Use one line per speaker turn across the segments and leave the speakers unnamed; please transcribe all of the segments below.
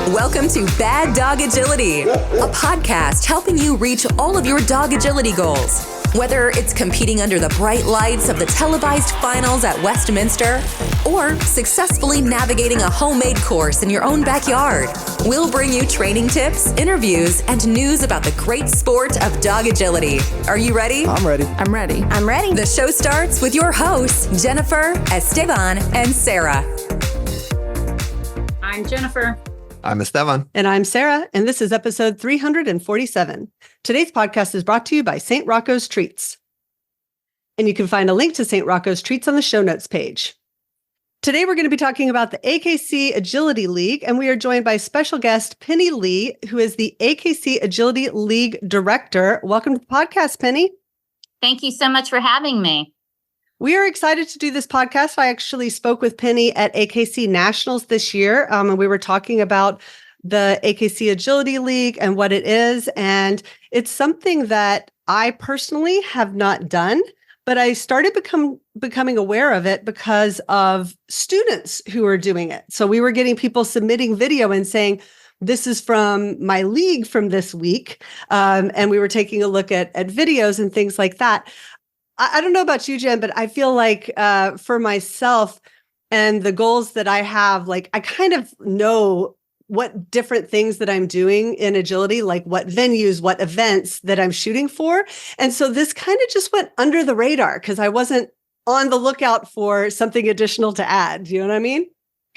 Welcome to Bad Dog Agility, a podcast helping you reach all of your dog agility goals. Whether it's competing under the bright lights of the televised finals at Westminster or successfully navigating a homemade course in your own backyard, we'll bring you training tips, interviews, and news about the great sport of dog agility. Are you ready?
I'm ready.
I'm ready.
I'm ready.
The show starts with your hosts, Jennifer, Esteban, and Sarah.
I'm Jennifer.
I'm Esteban.
And I'm Sarah, and this is episode 347. Today's podcast is brought to you by St. Rocco's Treats. And you can find a link to St. Rocco's Treats on the show notes page. Today, we're going to be talking about the AKC Agility League, and we are joined by special guest Penny Leigh, who is the AKC Agility League Director. Welcome to the podcast, Penny.
Thank you so much for having me.
We are excited to do this podcast. I actually spoke with Penny at AKC Nationals this year, and we were talking about the AKC Agility League and what it is. And it's something that I personally have not done, but I started becoming aware of it because of students who are doing it. So we were getting people submitting video and saying, this is from my league from this week. And we were taking a look at videos and things like that. I don't know about you, Jen, but I feel like for myself and the goals that I have, like I kind of know what different things that I'm doing in agility, like what venues, what events that I'm shooting for. And so this kind of just went under the radar because I wasn't on the lookout for something additional to add. You know what I mean?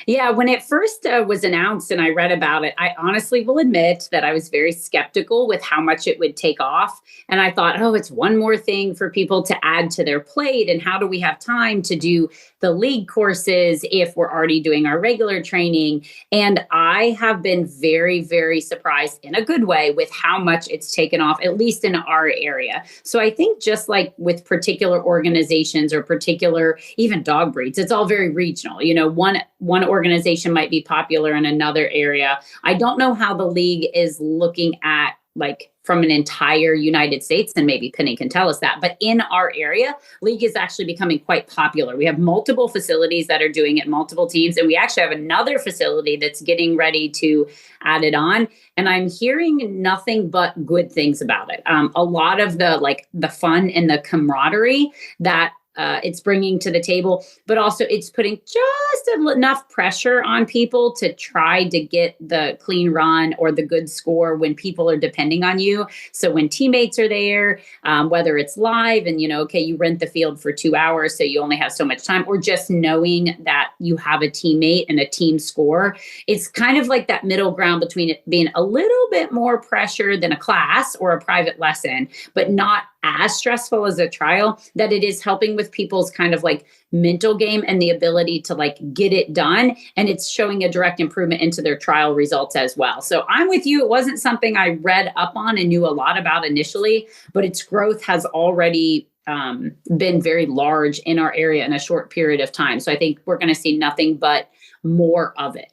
Yeah, when it first was announced and I read about it, I honestly will admit that I was very skeptical with how much it would take off. And I thought, oh, it's one more thing for people to add to their plate. And how do we have time to do the league courses if we're already doing our regular training? And I have been very, very surprised in a good way with how much it's taken off, at least in our area. So I think just like with particular organizations or particular even dog breeds, it's all very regional. You know, one organization might be popular in another area. I don't know how the league is looking at like from an entire United States, and maybe Penny can tell us that. But in our area, league is actually becoming quite popular. We have multiple facilities that are doing it, multiple teams, and we actually have another facility that's getting ready to add it on. And I'm hearing nothing but good things about it. A lot of the fun and the camaraderie that it's bringing to the table, but also it's putting just enough pressure on people to try to get the clean run or the good score when people are depending on you. So when teammates are there, whether it's live and, okay, you rent the field for 2 hours, so you only have so much time, or just knowing that you have a teammate and a team score, it's kind of like that middle ground between it being a little bit more pressure than a class or a private lesson, but not as stressful as a trial, that it is helping with people's kind of like mental game and the ability to like get it done. And it's showing a direct improvement into their trial results as well. So I'm with you. It wasn't something I read up on and knew a lot about initially, but its growth has already been very large in our area in a short period of time. So I think we're going to see nothing but more of it.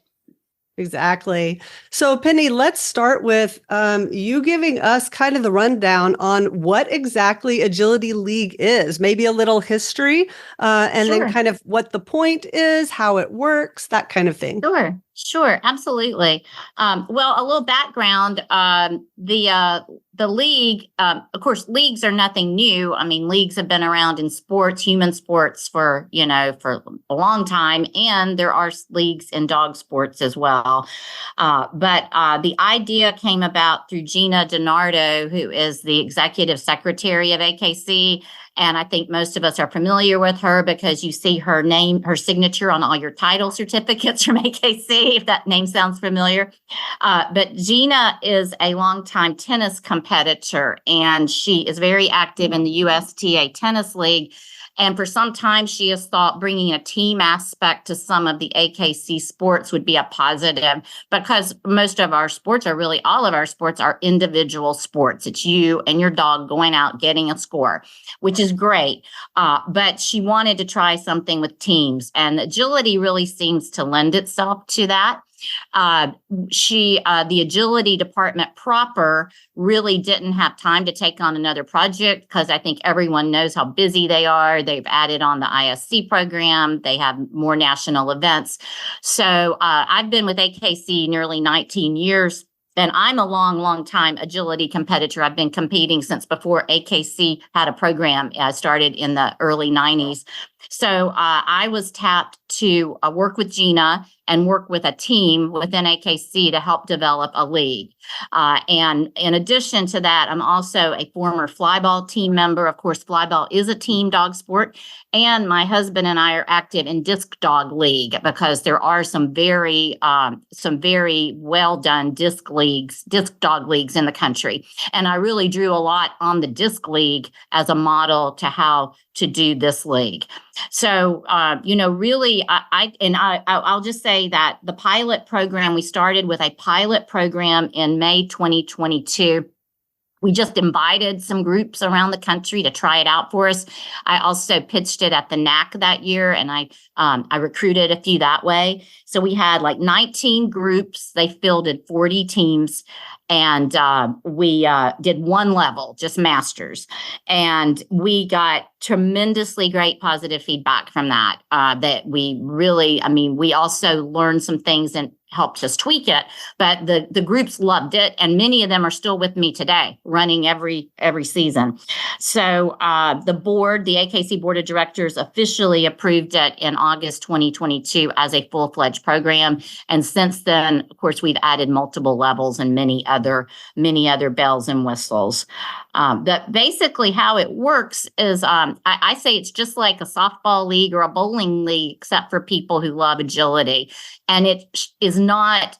Exactly. So Penny, let's start with you giving us kind of the rundown on what exactly Agility League is, maybe a little history, and
Sure.
then kind of what the point is, how it works, that kind of thing.
Sure, absolutely. Well, a little background, the league, of course, leagues are nothing new. I mean, leagues have been around in sports, human sports for a long time. And there are leagues in dog sports as well. But the idea came about through Gina DiNardo, who is the executive secretary of AKC. And I think most of us are familiar with her because you see her name, her signature on all your title certificates from AKC, if that name sounds familiar. But Gina is a longtime tennis competitor, and she is very active in the USTA Tennis League. And for some time, she has thought bringing a team aspect to some of the AKC sports would be a positive, because most of our sports, or really all of our sports, are individual sports. It's you and your dog going out getting a score, which is great. But she wanted to try something with teams, and agility really seems to lend itself to that. The agility department proper really didn't have time to take on another project because I think everyone knows how busy they are. They've added on the ISC program. They have more national events. So I've been with AKC nearly 19 years. And I'm a long time agility competitor. I've been competing since before AKC had a program. Started in the early 90s. So I was tapped to work with Gina and work with a team within AKC to help develop a league. And in addition to that, I'm also a former flyball team member. Of course, flyball is a team dog sport. And my husband and I are active in disc dog league because there are some very well done disc dog leagues in the country. And I really drew a lot on the disc league as a model to how to do this league. So, really, I'll just say that the pilot program, we started with a pilot program in May 2022. We just invited some groups around the country to try it out for us. I also pitched it at the NAC that year, and I recruited a few that way. So we had like 19 groups. They fielded 40 teams, and we did one level, just masters. And we got tremendously great positive feedback from that. That we really, we also learned some things and helped us tweak it, but the groups loved it, and many of them are still with me today, running every season. So the AKC Board of Directors officially approved it in August 2022 as a full-fledged program, and since then, of course, we've added multiple levels and many other bells and whistles. That basically how it works is I say it's just like a softball league or a bowling league, except for people who love agility. And it is not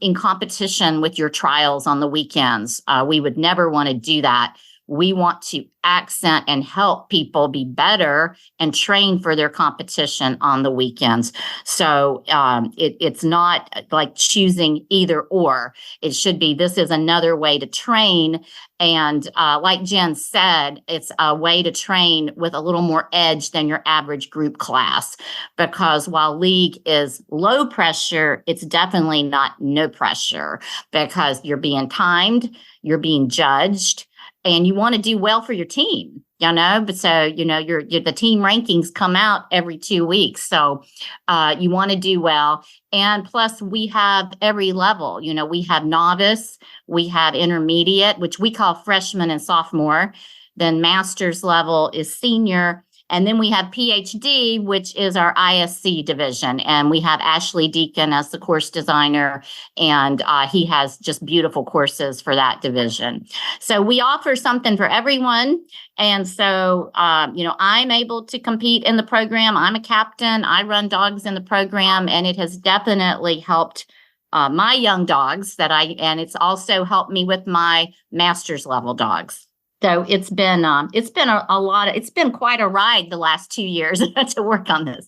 in competition with your trials on the weekends. We would never want to do that. We want to accent and help people be better and train for their competition on the weekends. So it's not like choosing either or. It should be, this is another way to train. And like Jen said, it's a way to train with a little more edge than your average group class. Because while league is low pressure, it's definitely not no pressure because you're being timed, you're being judged, and you want to do well for your team, but so, the team rankings come out every 2 weeks. So you want to do well. And plus we have every level, we have novice, we have intermediate, which we call freshman and sophomore. Then master's level is senior. And then we have PhD, which is our ISC division. And we have Ashley Deacon as the course designer, and he has just beautiful courses for that division. So we offer something for everyone. And so, I'm able to compete in the program. I'm a captain. I run dogs in the program, and it has definitely helped my young dogs and it's also helped me with my master's level dogs. So it's been quite a ride the last 2 years to work on this.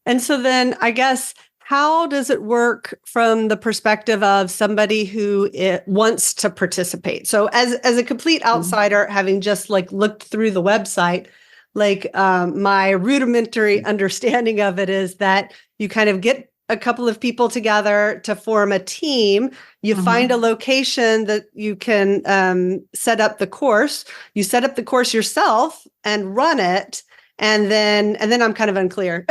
And so then I guess, how does it work from the perspective of somebody who wants to participate? So as a complete outsider, having just looked through the website, my rudimentary understanding of it is that you kind of get a couple of people together to form a team. You find a location that you can set up the course. You set up the course yourself and run it. And then I'm kind of unclear.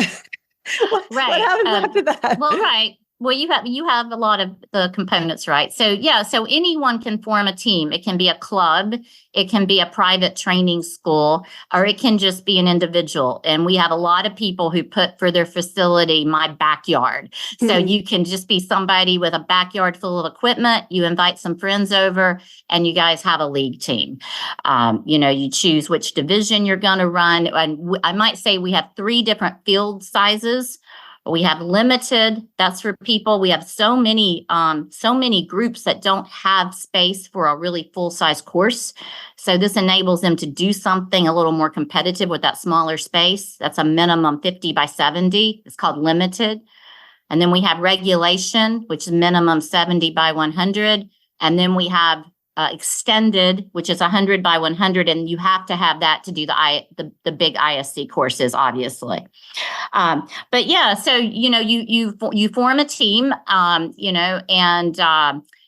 What happens after that?
Well, right. Well, you have a lot of the components, right? So so anyone can form a team. It can be a club, it can be a private training school, or it can just be an individual. And we have a lot of people who put for their facility, my backyard. So you can just be somebody with a backyard full of equipment. You invite some friends over and you guys have a league team. You choose which division you're going to run. And I might say we have 3 different field sizes. We have limited, that's for people. We have so many groups that don't have space for a really full-size course. So this enables them to do something a little more competitive with that smaller space. That's a minimum 50 by 70. It's called limited. And then we have regulation, which is minimum 70 by 100. And then we have extended, which is 100 by 100, and you have to have that to do the big ISC courses, obviously. But yeah, so you form a team, and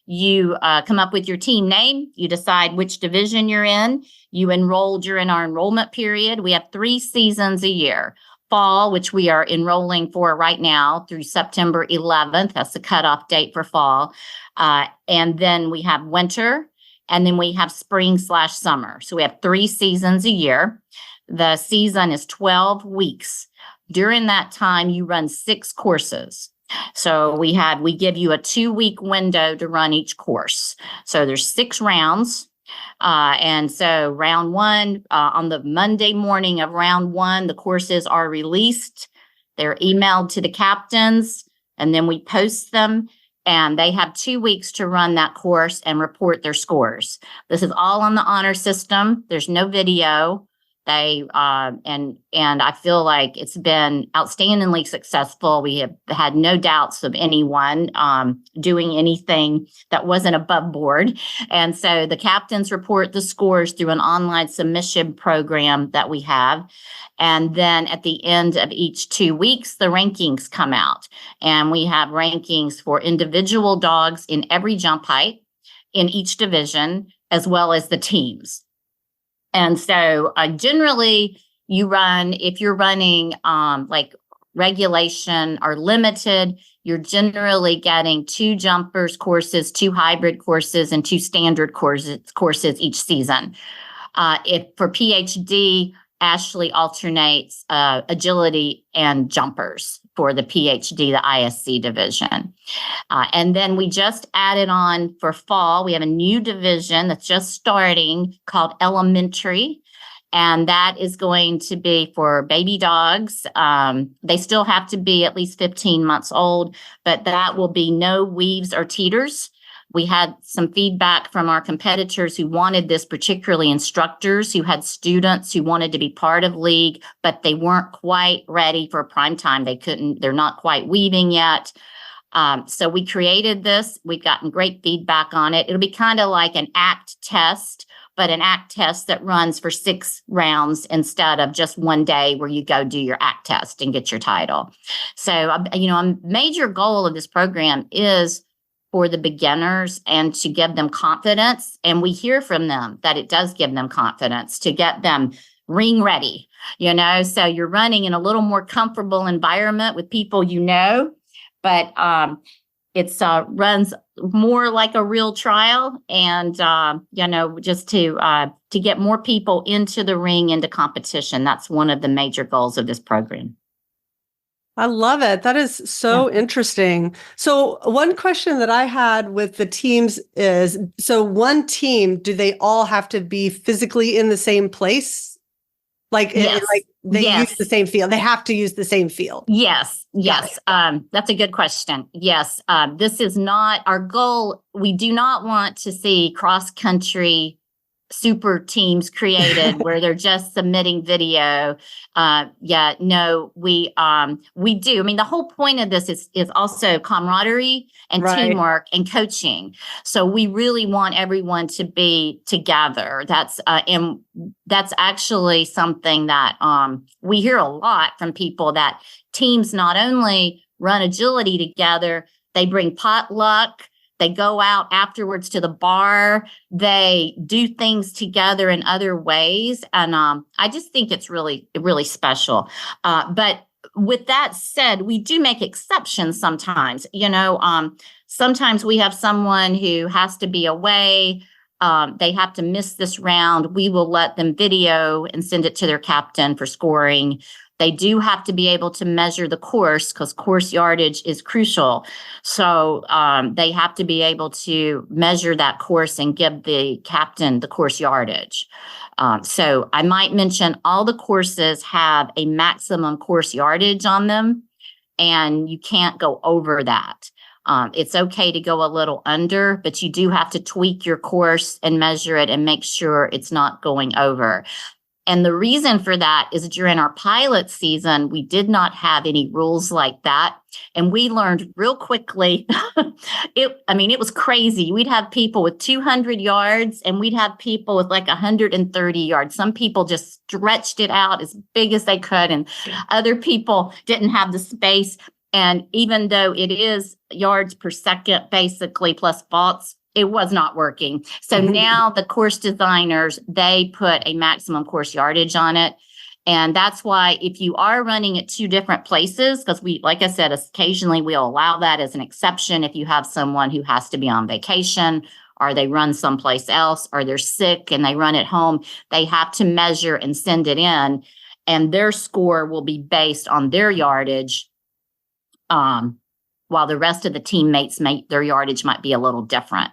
you come up with your team name. You decide which division you're in. You enroll during our enrollment period. We have 3 seasons a year. Fall, which we are enrolling for right now through September 11th. That's the cutoff date for fall. And then we have winter, and then we have spring/summer. So we have 3 seasons a year. The season is 12 weeks. During that time, you run 6 courses. So we give you a 2-week window to run each course. So there's 6 rounds. And so round 1, on the Monday morning of round 1, the courses are released. They're emailed to the captains, and then we post them. And they have 2 weeks to run that course and report their scores. This is all on the honor system. There's no video. They and I feel like it's been outstandingly successful. We have had no doubts of anyone doing anything that wasn't above board. And so the captains report the scores through an online submission program that we have. And then at the end of each 2 weeks, the rankings come out. And we have rankings for individual dogs in every jump height in each division, as well as the teams. And so generally you run, if you're running like regulation or limited, you're generally getting 2 jumpers courses, 2 hybrid courses, and 2 standard courses each season. If for PhD, Ashley alternates agility and jumpers for the PhD, the ISC division. And then we just added on for fall, we have a new division that's just starting called elementary. And that is going to be for baby dogs. They still have to be at least 15 months old, but that will be no weaves or teeters. We had some feedback from our competitors who wanted this, particularly instructors who had students who wanted to be part of league, but they weren't quite ready for prime time. They're not quite weaving yet. So we created this. We've gotten great feedback on it. It'll be kind of like an ACT test, but an ACT test that runs for 6 rounds instead of just one day where you go do your ACT test and get your title. So, a major goal of this program is for the beginners and to give them confidence. And we hear from them that it does give them confidence to get them ring ready, so you're running in a little more comfortable environment with people, but it's runs more like a real trial and, just to get more people into the ring, into competition. That's one of the major goals of this program.
I love it. That is so interesting. So one question that I had with the teams is, so one team, do they all have to be physically in the same place?
Yes.
Use the same field. They have to use the same field.
Yes. That's a good question. Yes. This is not our goal. We do not want to see cross-country super teams created where they're just submitting video. We do. I mean, the whole point of this is also camaraderie and teamwork and coaching. So we really want everyone to be together. That's actually something that we hear a lot from people, that teams not only run agility together, they bring potluck. They go out afterwards to the bar. They do things together in other ways. And I just think it's really, really special. But with that said, we do make exceptions sometimes. Sometimes we have someone who has to be away. They have to miss this round. We will let them video and send it to their captain for scoring. They do have to be able to measure the course because course yardage is crucial. So they have to be able to measure that course and give the captain the course yardage. So I might mention all the courses have a maximum course yardage on them, and you can't go over that. It's okay to go a little under, but you do have to tweak your course and measure it and make sure it's not going over. And the reason for that is during our pilot season, we did not have any rules like that. And we learned real quickly. It was crazy. We'd have people with 200 yards and we'd have people with like 130 yards. Some people just stretched it out as big as they could, and other people didn't have the space. And even though it is yards per second, basically, plus vaults, it was not working. So now the course designers, they put a maximum course yardage on it. And that's why if you are running at two different places, because like I said, occasionally we'll allow that as an exception if you have someone who has to be on vacation or they run someplace else or they're sick and they run at home, they have to measure and send it in. And their score will be based on their yardage. While the rest of the teammates their yardage might be a little different.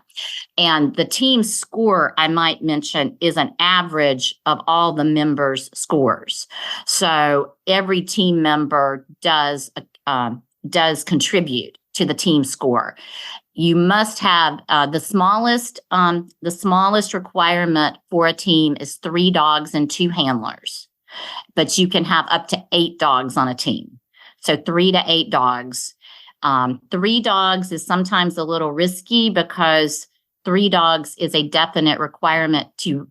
And the team score, I might mention, is an average of all the members' scores. So every team member does contribute to the team score. You must have the smallest requirement for a team is 3 dogs and 2 handlers, but you can have up to 8 dogs on a team. So 3 to 8 dogs. 3 dogs is sometimes a little risky because 3 dogs is a definite requirement to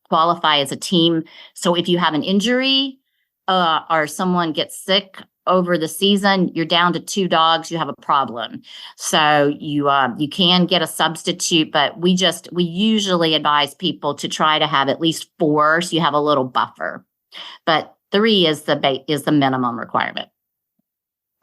qualify as a team. So if you have an injury or someone gets sick over the season, you're down to 2 dogs, you have a problem. So you can get a substitute, but we usually advise people to try to have at least 4, so you have a little buffer. But 3 is the minimum requirement.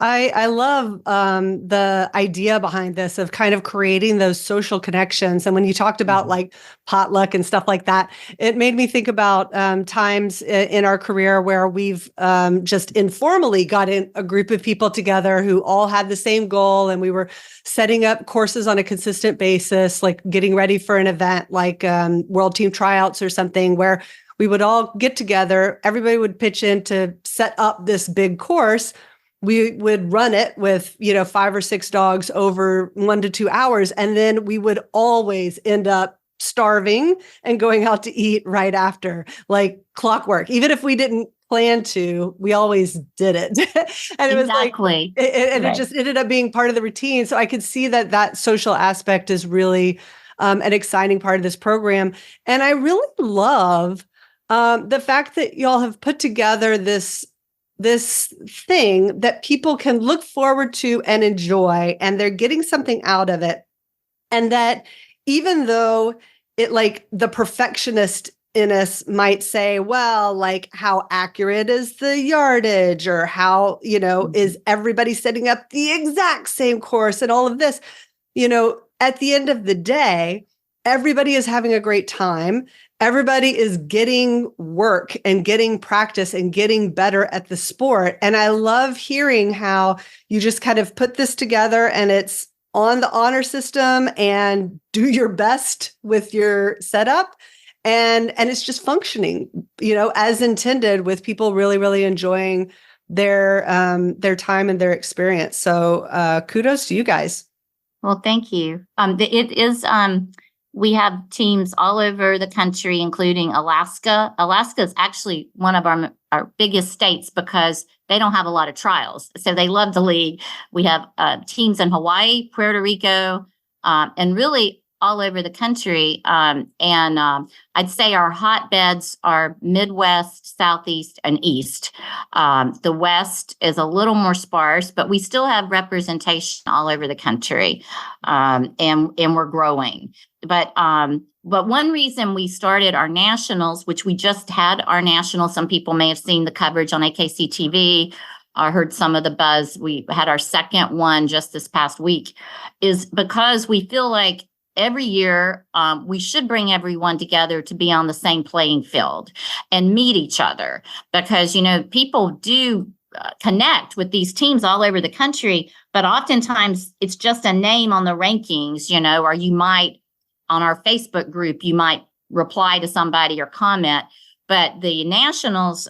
I love the idea behind this of kind of creating those social connections. And when you talked about like potluck and stuff like that, it made me think about times in our career where we've just informally got in a group of people together who all had the same goal. And we were setting up courses on a consistent basis, like getting ready for an event like World Team Tryouts or something, where we would all get together. Everybody would pitch in to set up this big course. We would run it with, 5 or 6 dogs over 1 to 2 hours. And then we would always end up starving and going out to eat right after, like clockwork. Even if we didn't plan to, we always did it. And it was
exactly.
It just ended up being part of the routine. So I could see that social aspect is really an exciting part of this program. And I really love the fact that y'all have put together this thing that people can look forward to and enjoy, and they're getting something out of it. And that even though it, like, the perfectionist in us might say, well, like, how accurate is the yardage, or how, is everybody setting up the exact same course and all of this, at the end of the day, everybody is having a great time. Everybody is getting work and getting practice and getting better at the sport. And I love hearing how you just kind of put this together and it's on the honor system and do your best with your setup. And it's just functioning, as intended, with people really, really enjoying their time and their experience. So kudos to you guys.
Well, thank you. It is, we have teams all over the country, including Alaska. Alaska is actually one of our biggest states because they don't have a lot of trials. So they love the league. We have teams in Hawaii, Puerto Rico, and really all over the country. And I'd say our hotbeds are Midwest, Southeast, and East. The West is a little more sparse, but we still have representation all over the country, and we're growing. But one reason we started our nationals, which we just had our nationals, some people may have seen the coverage on AKC TV, I heard some of the buzz. We had our second one just this past week, is because we feel like every year we should bring everyone together to be on the same playing field and meet each other, because, people do connect with these teams all over the country, but oftentimes it's just a name on the rankings, or you might, on our Facebook group, you might reply to somebody or comment. But the nationals,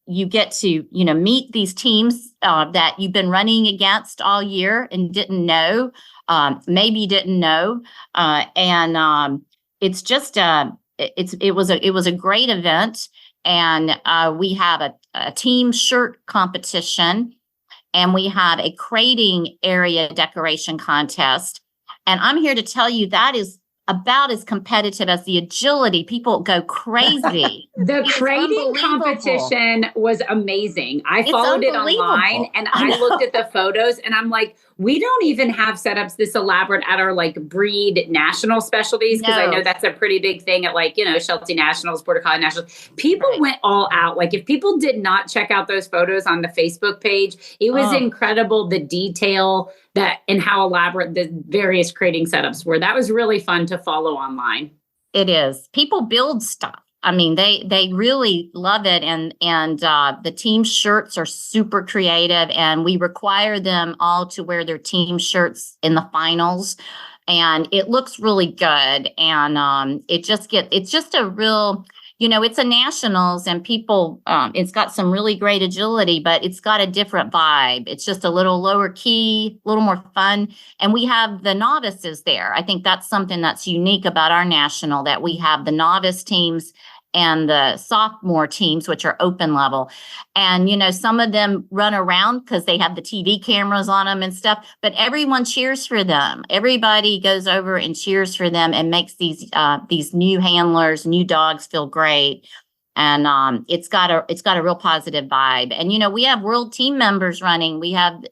you get to, meet these teams that you've been running against all year and didn't know, maybe didn't know. And it's just, it was a great event. And we have a team shirt competition, and we have a crating area decoration contest. And I'm here to tell you that is about as competitive as the agility. People go crazy.
The crating competition was amazing. I followed it online, and I looked at the photos, and I'm like, we don't even have setups this elaborate at our like breed national specialties, because I know that's a pretty big thing at like, Sheltie Nationals, Border Collie Nationals. People went all out. Like, if people did not check out those photos on the Facebook page, it was incredible, the detail that and how elaborate the various crating setups were. That was really fun to follow online.
It is. People build stuff. I mean, they really love it, and the team shirts are super creative, and we require them all to wear their team shirts in the finals, and it looks really good, and it's just a real, it's a nationals, and people, it's got some really great agility, but it's got a different vibe. It's just a little lower key, a little more fun. And we have the novices there. I think that's something that's unique about our national, that we have the novice teams and the sophomore teams, which are open level. And, some of them run around because they have the TV cameras on them and stuff, but everyone cheers for them. Everybody goes over and cheers for them and makes these new handlers, new dogs feel great. And it's got a real positive vibe. And, we have world team members running. We have,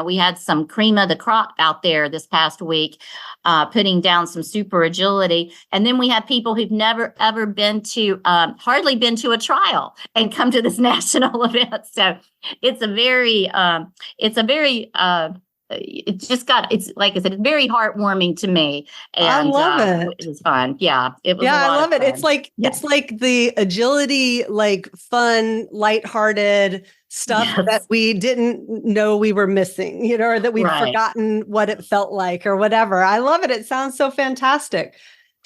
we had some cream of the crop out there this past week, putting down some super agility. And then we have people who've never, ever been to, hardly been to a trial and come to this national event. So it's very, it's like I said, it's very heartwarming to me. And
I love it.
It was fun. Yeah. It was
I love it.
Fun.
It's like the agility, like fun, lighthearted stuff that we didn't know we were missing, or that we've forgotten what it felt like or whatever. I love it. It sounds so fantastic.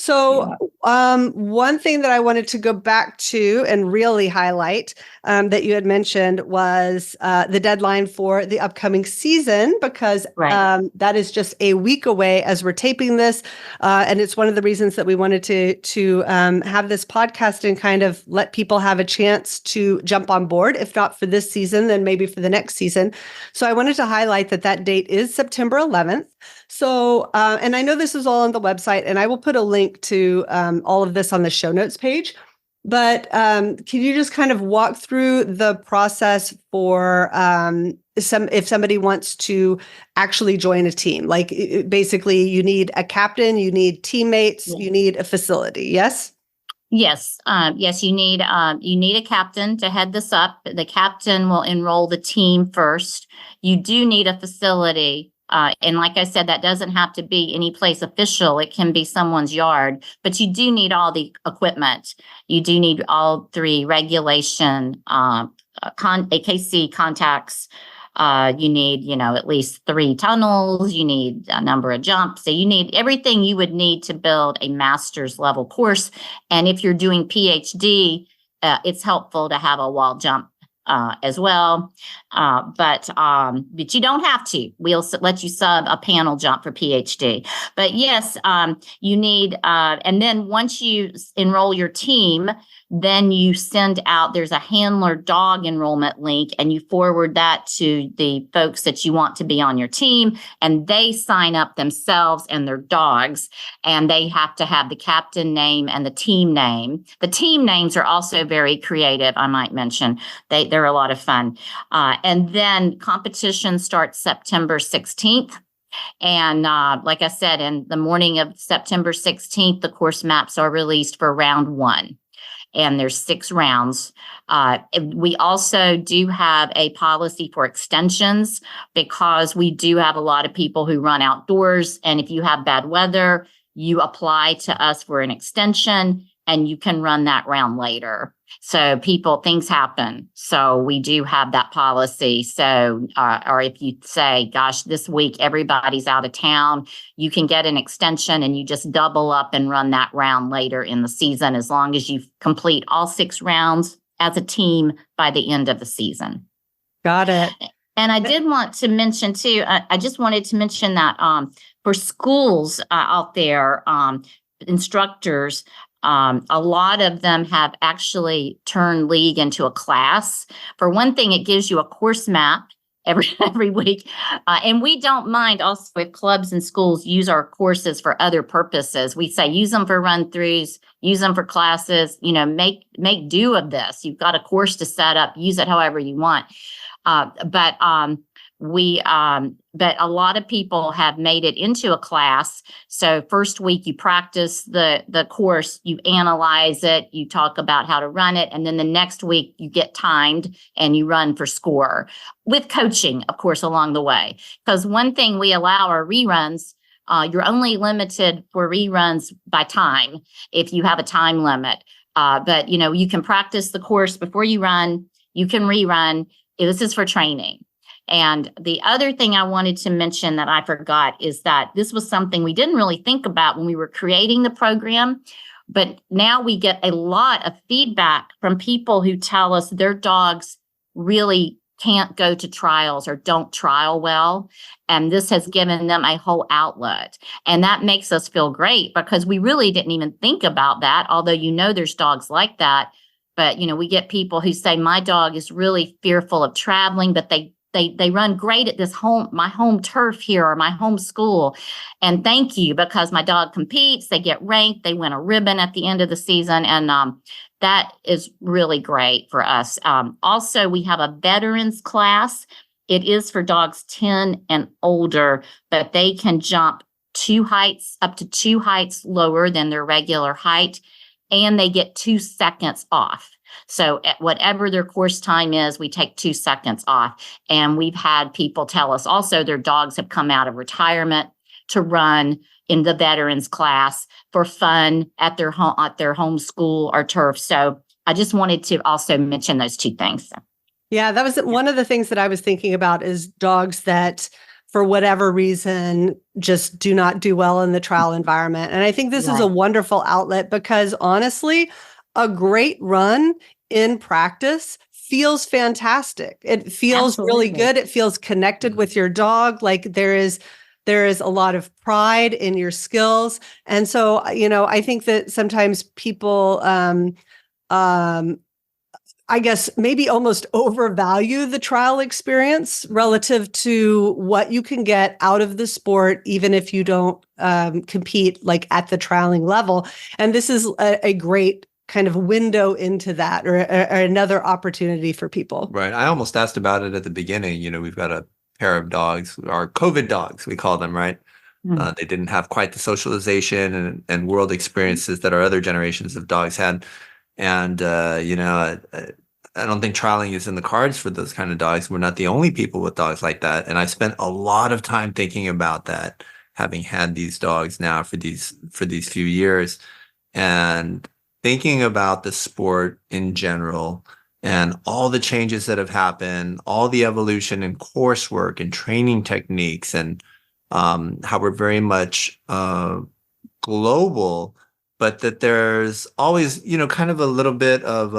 So one thing that I wanted to go back to and really highlight that you had mentioned was the deadline for the upcoming season, because that is just a week away as we're taping this. And it's one of the reasons that we wanted to have this podcast and kind of let people have a chance to jump on board, if not for this season, then maybe for the next season. So I wanted to highlight that date is September 11th. So, and I know this is all on the website, and I will put a link to all of this on the show notes page. But can you just kind of walk through the process for if somebody wants to actually join a team? Like, basically, you need a captain, you need teammates, you need a facility. Yes.
Yes. Yes, you need a captain to head this up. The captain will enroll the team first. You do need a facility. And like I said, that doesn't have to be any place official. It can be someone's yard, but you do need all the equipment. You do need all three regulation, AKC contacts. You need, at least 3 tunnels. You need a number of jumps. So you need everything you would need to build a master's level course. And if you're doing PhD, it's helpful to have a wall jump as well. But you don't have to. We'll let you sub a panel jump for PhD. But yes, you need, and then once you enroll your team, then you send out, there's a handler dog enrollment link, and you forward that to the folks that you want to be on your team, and they sign up themselves and their dogs, and they have to have the captain name and the team name. The team names are also very creative, I might mention. They're a lot of fun. And then competition starts September 16th. And like I said, in the morning of September 16th, the course maps are released for round 1. And there's 6 rounds. We also do have a policy for extensions, because we do have a lot of people who run outdoors. And if you have bad weather, you apply to us for an extension, and you can run that round later. So things happen. So we do have that policy. So, or if you say, gosh, this week everybody's out of town, you can get an extension and you just double up and run that round later in the season, as long as you complete all 6 rounds as a team by the end of the season.
Got it.
And I did want to mention too, I just wanted to mention that for schools out there, instructors, A lot of them have actually turned league into a class. For one thing, it gives you a course map every week. And we don't mind also if clubs and schools use our courses for other purposes. We say use them for run-throughs, use them for classes, make do of this. You've got a course to set up, use it however you want. But a lot of people have made it into a class. So first week you practice the course, you analyze it, you talk about how to run it, and then the next week you get timed and you run for score with coaching, of course, along the way. Because one thing we allow are reruns. You're only limited for reruns by time if you have a time limit. But you can practice the course before you run. You can rerun. This is for training. And the other thing I wanted to mention that I forgot is that this was something we didn't really think about when we were creating the program, but now we get a lot of feedback from people who tell us their dogs really can't go to trials or don't trial well. And this has given them a whole outlet. And that makes us feel great because we really didn't even think about that, although there's dogs like that. But, we get people who say, my dog is really fearful of traveling, but they run great at my home turf here or my home school. And thank you, because my dog competes, they get ranked, they win a ribbon at the end of the season. And that is really great for us. Also, we have a veterans class. It is for dogs 10 and older, but they can jump up to 2 heights lower than their regular height. And they get 2 seconds off. So at whatever their course time is, we take 2 seconds off. And we've had people tell us also their dogs have come out of retirement to run in the veterans class for fun at their home school or turf. So I just wanted to also mention those 2 things.
Yeah, that was one of the things that I was thinking about is dogs that for whatever reason, just do not do well in the trial environment. And I think this is a wonderful outlet because honestly, a great run in practice feels fantastic. It feels really good. It feels connected with your dog. Like there is a lot of pride in your skills. And so, I think that sometimes people, I guess maybe almost overvalue the trial experience relative to what you can get out of the sport, even if you don't compete like at the trialing level. And this is a great kind of window into that or another opportunity for people.
Right. I almost asked about it at the beginning. We've got a pair of dogs, our COVID dogs, we call them, right? Mm-hmm. They didn't have quite the socialization and world experiences that our other generations of dogs had. And, I don't think trialing is in the cards for those kind of dogs. We're not the only people with dogs like that. And I spent a lot of time thinking about that, having had these dogs now for these few years and thinking about the sport in general and all the changes that have happened, all the evolution in coursework and training techniques and how we're very much global, but that there's always, kind of a little bit of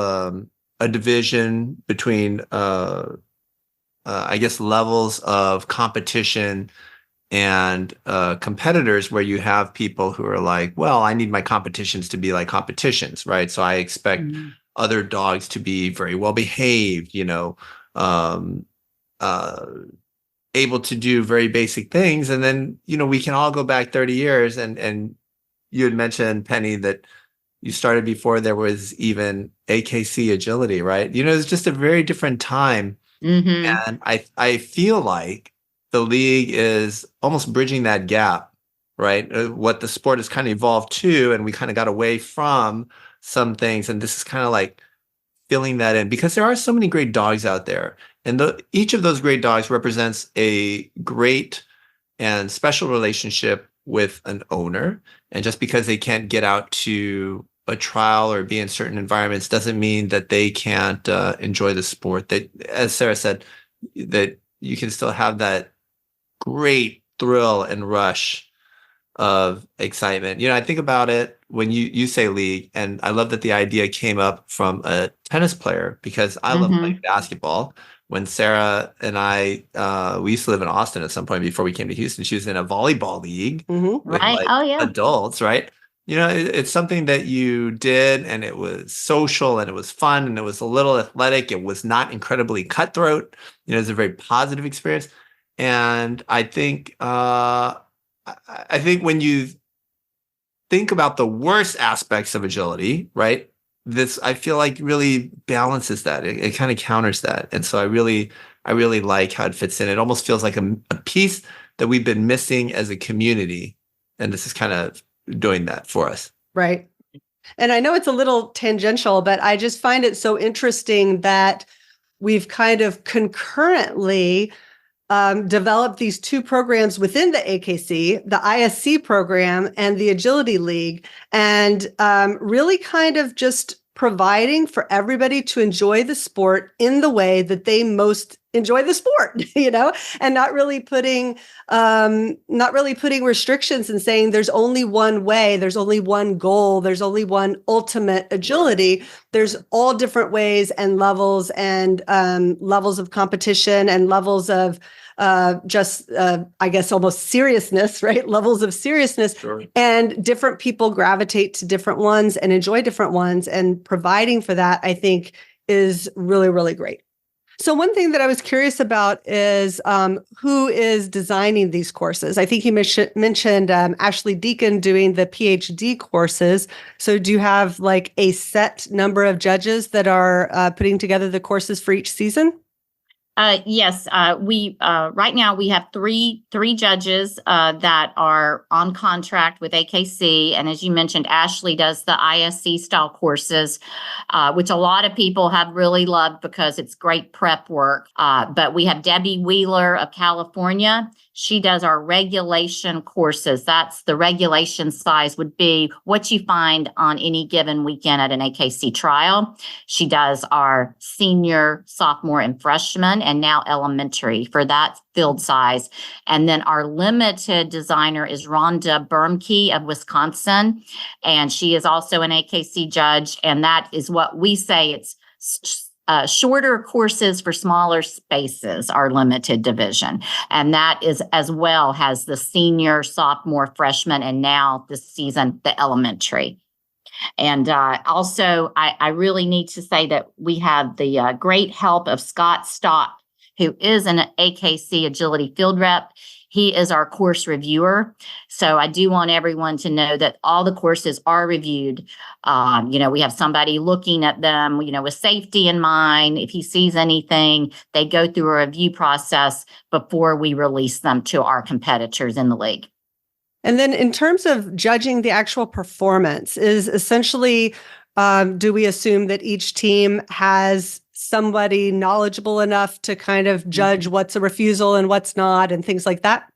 a division between, I guess, levels of competition and competitors where you have people who are like, well, I need my competitions to be like competitions, right? So I expect other dogs to be very well behaved, able to do very basic things. And then, we can all go back 30 years and you had mentioned, Penny, that you started before there was even AKC Agility, right? It's just a very different time. Mm-hmm. And I feel like the league is almost bridging that gap, right? What the sport has kind of evolved to, and we kind of got away from some things. And this is kind of like filling that in because there are so many great dogs out there. And each of those great dogs represents a great and special relationship with an owner. And just because they can't get out to a trial or be in certain environments doesn't mean that they can't enjoy the sport. That, as Sarah said, that you can still have that great thrill and rush of excitement. I think about it when you say league, and I love that the idea came up from a tennis player because I love playing basketball. When Sarah and I, we used to live in Austin at some point before we came to Houston. She was in a volleyball league with
right?
adults, right? It's something that you did, and it was social, and it was fun, and it was a little athletic. It was not incredibly cutthroat. It was a very positive experience. And I think when you think about the worst aspects of agility, right? This, I feel like, really balances that. It kind of counters that. And so I really like how it fits in. It almost feels like a piece that we've been missing as a community. And this is kind of doing that for us.
Right. And I know it's a little tangential, but I just find it so interesting that we've kind of concurrently developed these two programs within the AKC, the ISC program and the Agility League, and really kind of just providing for everybody to enjoy the sport in the way that they most enjoy the sport, and not really putting restrictions and saying there's only one way, there's only one goal, there's only one ultimate agility. There's all different ways and levels of competition and levels of I guess almost seriousness, right? Levels of seriousness.
Sure.
And different people gravitate to different ones and enjoy different ones, and providing for that, I think, is really, really great. So one thing that I was curious about is who is designing these courses. I think you mentioned Ashley Deacon doing the PhD courses. So do you have like a set number of judges that are putting together the courses for each season?
Yes, we right now we have three judges that are on contract with AKC, and as you mentioned, Ashley does the ISC style courses, which a lot of people have really loved because it's great prep work. But we have Debbie Wheeler of California. She does our regulation courses. That's the regulation size would be what you find on any given weekend at an AKC trial. She does our senior, sophomore, and freshman, and now elementary for that field size. And then our limited designer is Rhonda Bermke of Wisconsin. And she is also an AKC judge. And that is what we say, it's shorter courses for smaller spaces, our limited division. And that is as well has the senior, sophomore, freshman, and now this season, the elementary. And also, I really need to say that we have the great help of Scott Stock, who is an AKC Agility field rep. He is our course reviewer. So I do want everyone to know that all the courses are reviewed. We have somebody looking at them, with safety in mind. If he sees anything, they go through a review process before we release them to our competitors in the league.
And then in terms of judging the actual performance, is essentially, do we assume that each team has somebody knowledgeable enough to kind of judge what's a refusal and what's not and things like that?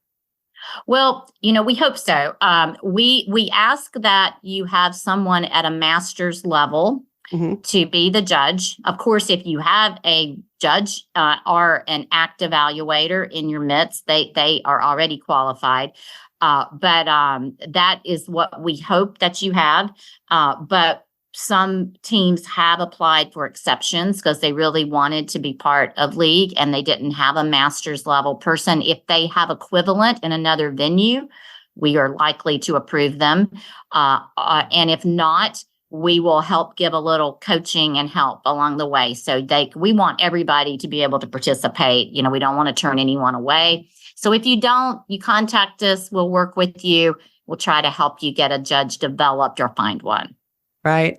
Well, we hope so. We ask that you have someone at a master's level to be the judge. Of course, if you have a judge or an act evaluator in your midst, they are already qualified. But that is what we hope that you have. But some teams have applied for exceptions because they really wanted to be part of league and they didn't have a master's level person. If they have equivalent in another venue, we are likely to approve them. And if not, we will help give a little coaching and help along the way. So we want everybody to be able to participate. We don't want to turn anyone away. So if you don't, you contact us, we'll work with you. We'll try to help you get a judge developed or find one.
Right.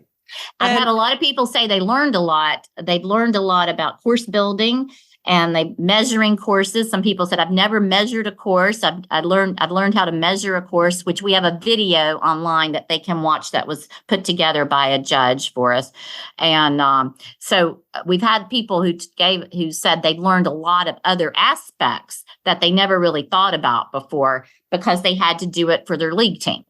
I've had a lot of people say they learned a lot. They've learned a lot about course building and measuring courses. Some people said, I've never measured a course. I've learned how to measure a course, which we have a video online that they can watch that was put together by a judge for us. And so we've had people who said they've learned a lot of other aspects that they never really thought about before because they had to do it for their league team.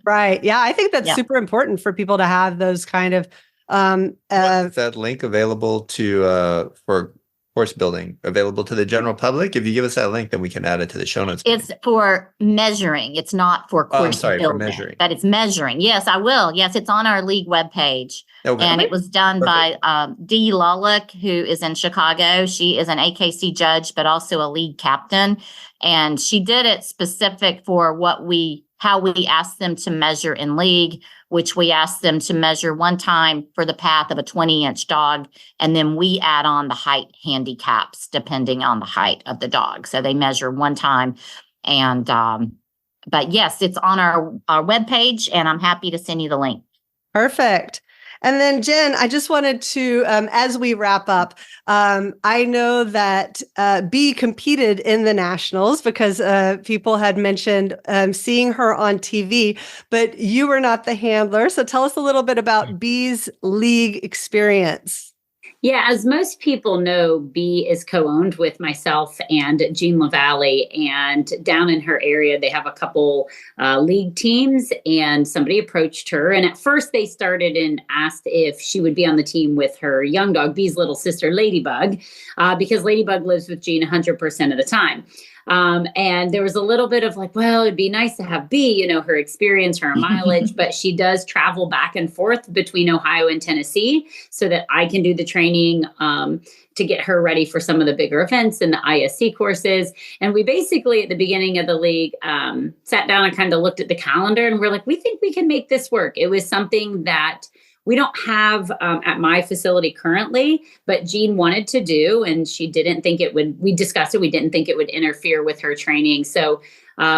Right. Yeah, I think that's super important for people to have those kind of.
Is that link available for course building available to the general public? If you give us that link, then we can add it to the show notes.
It's for measuring. It's not for course building.
For measuring.
But it's measuring. Yes, I will. Yes, it's on our league webpage. Okay. And it was done by Dee Lullock, who is in Chicago. She is an AKC judge, but also a league captain. And she did it specific for what we how we ask them to measure in league, which we ask them to measure one time for the path of a 20-inch dog. And then we add on the height handicaps depending on the height of the dog. So they measure one time. And, but yes, it's on our webpage, and I'm happy to send you the link.
Perfect. And then Jen, I just wanted to, as we wrap up, I know that Bea competed in the nationals because people had mentioned seeing her on TV, but you were not the handler. So tell us a little bit about Bea's league experience.
Yeah, as most people know, Bea is co-owned with myself and Jean LaValle. And down in her area, they have a couple league teams, and somebody approached her. And at first they started and asked if she would be on the team with her young dog, Bea's little sister, Ladybug, because Ladybug lives with Jean 100% of the time. And there was a little bit of like, well, it'd be nice to have Bea, her experience, her mileage, but she does travel back and forth between Ohio and Tennessee so that I can do the training to get her ready for some of the bigger events and the ISC courses. And we basically, at the beginning of the league, sat down and kind of looked at the calendar, and we're like, we think we can make this work. It was something that we don't have at my facility currently, but Jean wanted to do, and she didn't think it would, we discussed it, we didn't think it would interfere with her training. So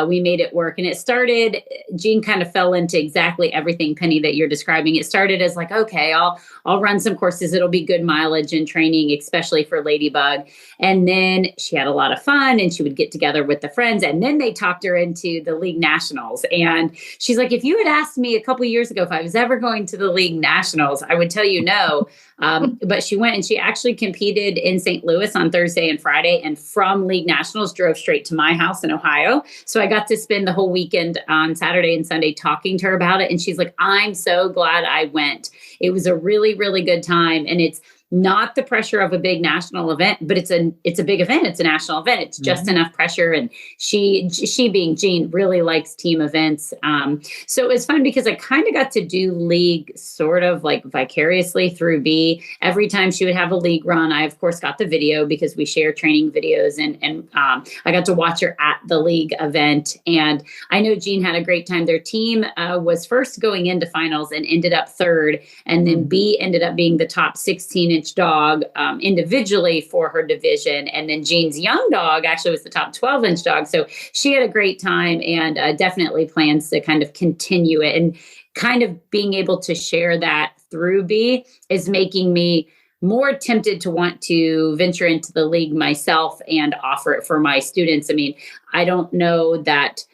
we made it work. And it started, Jean kind of fell into exactly everything, Penny, that you're describing. It started as like, okay, I'll run some courses. It'll be good mileage and training, especially for Ladybug. And then she had a lot of fun, and she would get together with the friends. And then they talked her into the League Nationals. And she's like, if you had asked me a couple of years ago if I was ever going to the League Nationals, I would tell you no. But she went, and she actually competed in St. Louis on Thursday and Friday, and from League Nationals drove straight to my house in Ohio. So I got to spend the whole weekend on Saturday and Sunday talking to her about it. And she's like, I'm so glad I went. It was a really, really good time. And it's not the pressure of a big national event, but it's a big event. It's a national event. It's just enough pressure. And she being Jean really likes team events. So it was fun because I kind of got to do league sort of like vicariously through Bea. Every time she would have a league run, I of course got the video because we share training videos, and I got to watch her at the league event. And I know Jean had a great time. Their team was first going into finals and ended up third. And then Bea ended up being the top 16-inch dog individually for her division. And then Jean's young dog actually was the top 12-inch dog. So she had a great time, and definitely plans to kind of continue it. And kind of being able to share that through Bea is making me more tempted to want to venture into the league myself and offer it for my students. I mean, I don't know that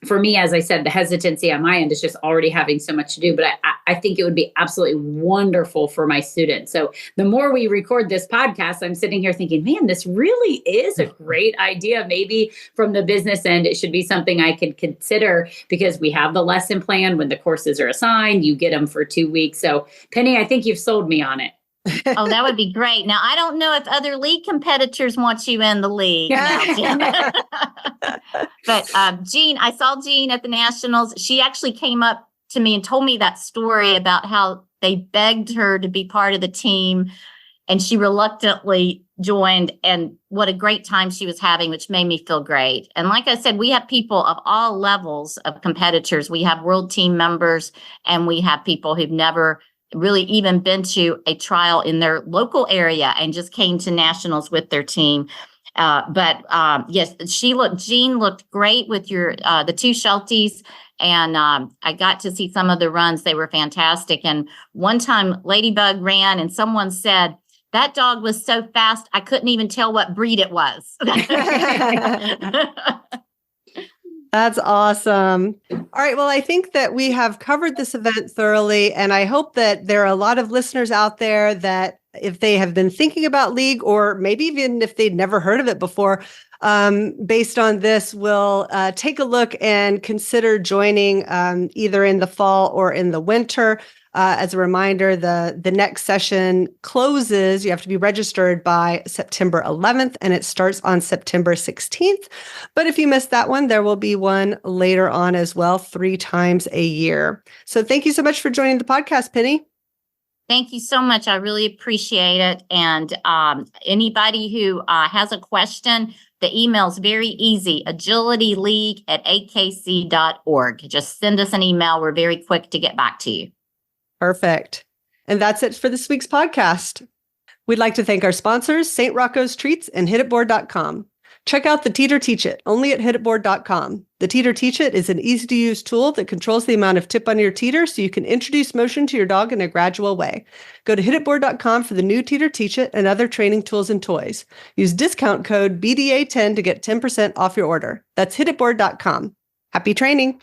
for me, as I said, the hesitancy on my end is just already having so much to do, but I think it would be absolutely wonderful for my students. So the more we record this podcast, I'm sitting here thinking, man, this really is a great idea. Maybe from the business end, it should be something I could consider, because we have the lesson plan when the courses are assigned, you get them for 2 weeks. So Penny, I think you've sold me on it.
Oh, that would be great. Now, I don't know if other league competitors want you in the league. But Jean, I saw Jean at the Nationals. She actually came up to me and told me that story about how they begged her to be part of the team, and she reluctantly joined, and what a great time she was having, which made me feel great. And like I said, we have people of all levels of competitors. We have world team members, and we have people who've never really even been to a trial in their local area and just came to nationals with their team. But yes, Jean looked great with the two Shelties. And I got to see some of the runs. They were fantastic. And one time Ladybug ran, and someone said, that dog was so fast, I couldn't even tell what breed it was.
That's awesome. All right. Well, I think that we have covered this event thoroughly, and I hope that there are a lot of listeners out there that if they have been thinking about league, or maybe even if they'd never heard of it before, based on this, will take a look and consider joining either in the fall or in the winter. As a reminder, the next session closes. You have to be registered by September 11th, and it starts on September 16th. But if you missed that one, there will be one later on as well, 3 times a year. So thank you so much for joining the podcast, Penny.
Thank you so much. I really appreciate it. And anybody who has a question, the email is very easy, agilityleague@akc.org. Just send us an email. We're very quick to get back to you.
Perfect. And that's it for this week's podcast. We'd like to thank our sponsors, St. Rocco's Treats and hititboard.com. Check out the Teeter Teach It, only at hititboard.com. The Teeter Teach It is an easy-to-use tool that controls the amount of tip on your teeter so you can introduce motion to your dog in a gradual way. Go to hititboard.com for the new Teeter Teach It and other training tools and toys. Use discount code BDA10 to get 10% off your order. That's hititboard.com. Happy training!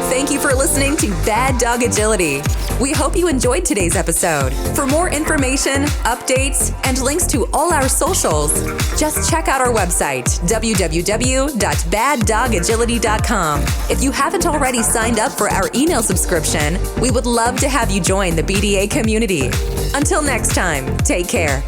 Thank you for listening to Bad Dog Agility. We hope you enjoyed today's episode. For more information, updates, and links to all our socials, just check out our website, www.baddogagility.com. If you haven't already signed up for our email subscription, we would love to have you join the BDA community. Until next time, take care.